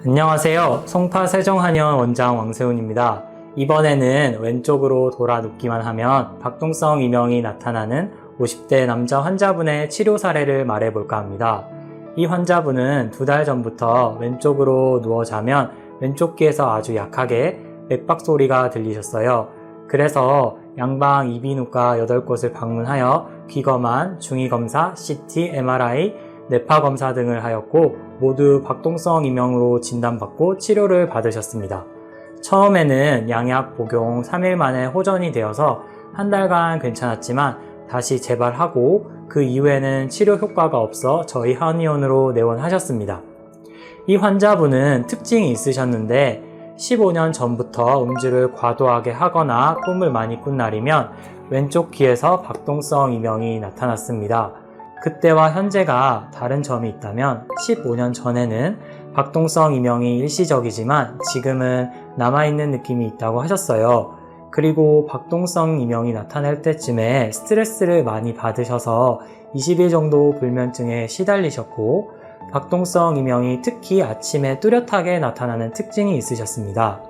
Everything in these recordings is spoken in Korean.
안녕하세요. 송파 세종한의원 원장 왕세훈입니다. 이번에는 왼쪽으로 돌아 눕기만 하면 박동성 이명이 나타나는 50대 남자 환자분의 치료 사례를 말해볼까 합니다. 이 환자분은 2달 전부터 왼쪽으로 누워 자면 왼쪽 귀에서 아주 약하게 맥박 소리가 들리셨어요. 그래서 양방 이비인후과 8곳을 방문하여 귀검안, 중이검사, CT, MRI, 뇌파 검사 등을 하였고 모두 박동성 이명으로 진단받고 치료를 받으셨습니다. 처음에는 양약 복용 3일 만에 호전이 되어서 한 달간 괜찮았지만 다시 재발하고 그 이후에는 치료 효과가 없어 저희 한의원으로 내원하셨습니다. 이 환자분은 특징이 있으셨는데 15년 전부터 음주를 과도하게 하거나 꿈을 많이 꾼 날이면 왼쪽 귀에서 박동성 이명이 나타났습니다. 그때와 현재가 다른 점이 있다면 15년 전에는 박동성 이명이 일시적이지만 지금은 남아있는 느낌이 있다고 하셨어요. 그리고 박동성 이명이 나타날 때쯤에 스트레스를 많이 받으셔서 20일 정도 불면증에 시달리셨고 박동성 이명이 특히 아침에 뚜렷하게 나타나는 특징이 있으셨습니다.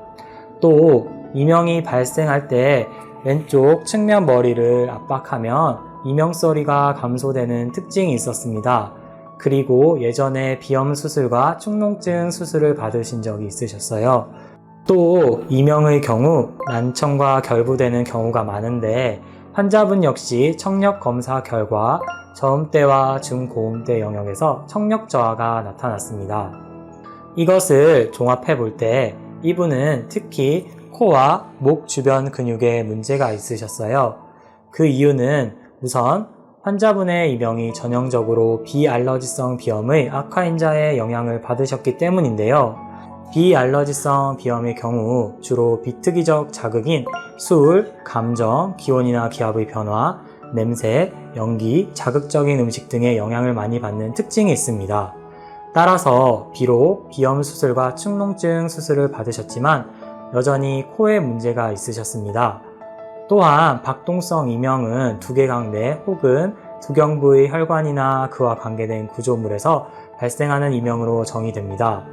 또 이명이 발생할 때 왼쪽 측면 머리를 압박하면 이명 소리가 감소되는 특징이 있었습니다. 그리고 예전에 비염 수술과 축농증 수술을 받으신 적이 있으셨어요. 또 이명의 경우 난청과 결부되는 경우가 많은데 환자분 역시 청력 검사 결과 저음대와 중고음대 영역에서 청력 저하가 나타났습니다. 이것을 종합해 볼 때 이분은 특히 코와 목 주변 근육에 문제가 있으셨어요. 그 이유는 우선 환자분의 이명이 전형적으로 비알러지성 비염의 악화인자의 영향을 받으셨기 때문인데요. 비알러지성 비염의 경우 주로 비특이적 자극인 술, 감정, 기온이나 기압의 변화, 냄새, 연기, 자극적인 음식 등의 영향을 많이 받는 특징이 있습니다. 따라서 비록 비염 수술과 축농증 수술을 받으셨지만 여전히 코에 문제가 있으셨습니다. 또한 박동성 이명은 두개강 내 혹은 두경부의 혈관이나 그와 관계된 구조물에서 발생하는 이명으로 정의됩니다.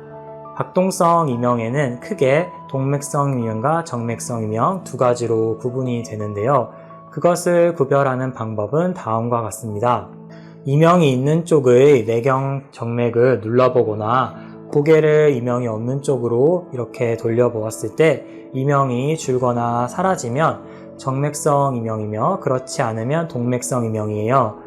박동성 이명에는 크게 동맥성 이명과 정맥성 이명 두 가지로 구분이 되는데요. 그것을 구별하는 방법은 다음과 같습니다. 이명이 있는 쪽의 내경 정맥을 눌러보거나 고개를 이명이 없는 쪽으로 이렇게 돌려보았을 때 이명이 줄거나 사라지면 정맥성 이명이며 그렇지 않으면 동맥성 이명이에요.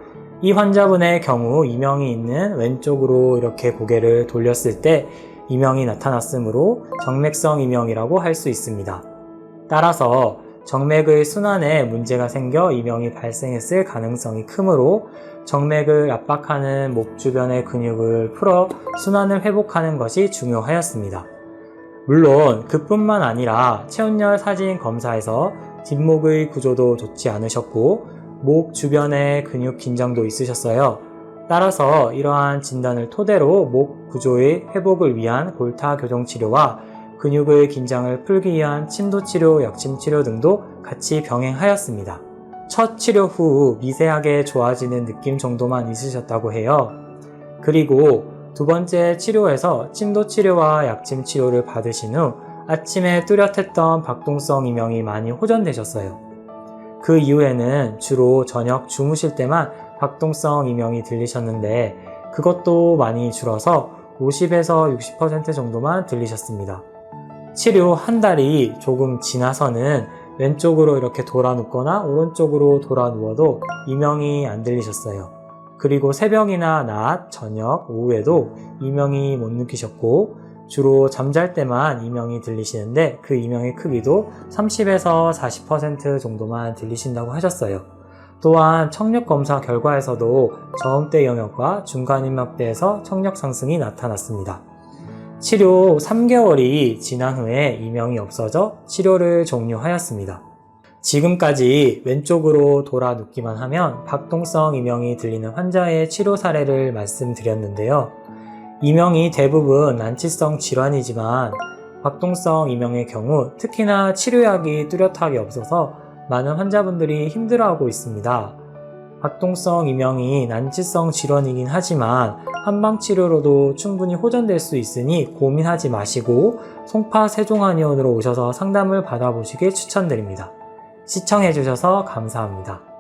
이 환자분의 경우 이명이 있는 왼쪽으로 이렇게 고개를 돌렸을 때 이명이 나타났으므로 정맥성 이명이라고 할 수 있습니다. 따라서 정맥의 순환에 문제가 생겨 이명이 발생했을 가능성이 크므로 정맥을 압박하는 목 주변의 근육을 풀어 순환을 회복하는 것이 중요하였습니다. 물론 그뿐만 아니라 체온열 사진 검사에서 뒷목의 구조도 좋지 않으셨고 목 주변의 근육 긴장도 있으셨어요. 따라서 이러한 진단을 토대로 목 구조의 회복을 위한 골타 교정 치료와 근육의 긴장을 풀기 위한 침도 치료, 약침 치료 등도 같이 병행하였습니다. 첫 치료 후 미세하게 좋아지는 느낌 정도만 있으셨다고 해요. 그리고 두 번째 치료에서 침도 치료와 약침 치료를 받으신 후 아침에 뚜렷했던 박동성 이명이 많이 호전되셨어요. 그 이후에는 주로 저녁 주무실 때만 박동성 이명이 들리셨는데 그것도 많이 줄어서 50에서 60% 정도만 들리셨습니다. 치료 한 달이 조금 지나서는 왼쪽으로 이렇게 돌아 눕거나 오른쪽으로 돌아 누워도 이명이 안 들리셨어요. 그리고 새벽이나 낮, 저녁, 오후에도 이명이 못 느끼셨고 주로 잠잘 때만 이명이 들리시는데 그 이명의 크기도 30에서 40% 정도만 들리신다고 하셨어요. 또한 청력 검사 결과에서도 저음대 영역과 중간인막대에서 청력 상승이 나타났습니다. 치료 3개월이 지난 후에 이명이 없어져 치료를 종료하였습니다. 지금까지 왼쪽으로 돌아 눕기만 하면 박동성 이명이 들리는 환자의 치료 사례를 말씀드렸는데요. 이명이 대부분 난치성 질환이지만 박동성 이명의 경우 특히나 치료약이 뚜렷하게 없어서 많은 환자분들이 힘들어하고 있습니다. 박동성 이명이 난치성 질환이긴 하지만 한방치료로도 충분히 호전될 수 있으니 고민하지 마시고 송파 세종한의원으로 오셔서 상담을 받아보시길 추천드립니다. 시청해주셔서 감사합니다.